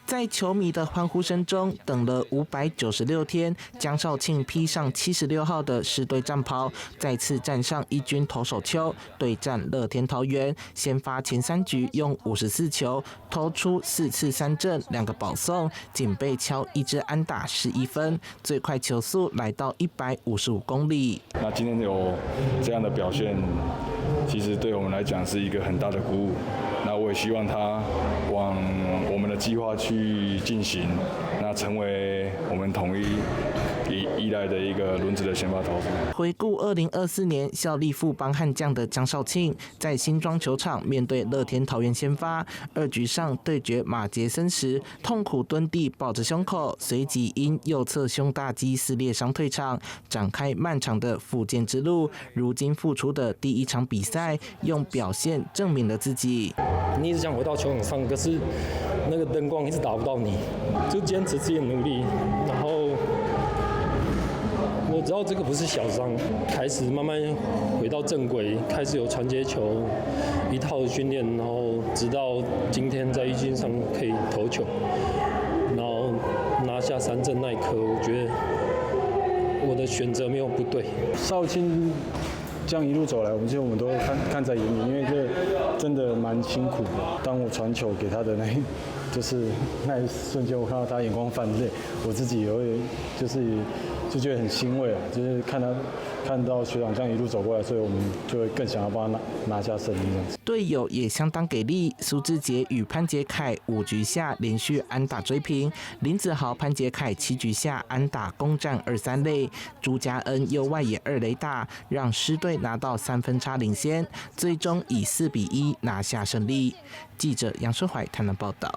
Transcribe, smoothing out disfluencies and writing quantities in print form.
在球迷的欢呼声中，等了596天，江少庆披上76号的狮队战袍，再次站上一军投手丘，对战乐天桃园。先发前3局用54球投出4次3振2个保送，仅被敲1支安打11分，最快球速来到155公里。那今天有这样的表现，其实对我们来讲是一个很大的鼓舞。那我也希望他往我们的计划去进行，那成为我们统一依赖的一个轮值的先发投手。回顾2024年效力富邦悍将的江少庆，在新庄球场面对乐天桃园先发，2局上对决马杰森时，痛苦蹲地抱着胸口，随即因右侧胸大肌撕裂伤退场，展开漫长的复健之路。如今复出的第1场比赛，用表现证明了自己。你一直想回到球场上，可是那个灯光一直打不到你，就坚持自己的努力，然后我知道这个不是小伤，开始慢慢回到正轨，开始有传接球一套的训练，然后直到今天在一军上可以投球，然后拿下3振那一刻，我觉得我的选择没有不对。少卿这样一路走来，我们都看在眼里，因为这真的蛮辛苦的。当我传球给他的那一瞬间，我看到他眼光泛泪，我自己也会就觉得很欣慰啊，就是看到学长这样一路走过来，所以我们就会更想要帮他拿下胜利这样子。队友也相当给力，苏智杰与潘杰凯5局下连续安打追平，林子豪、潘杰凯7局下安打攻占2、3垒，朱家恩右外野2垒打，让狮队拿到3分差领先，最终以4-1拿下胜利。记者杨顺怀台南报道。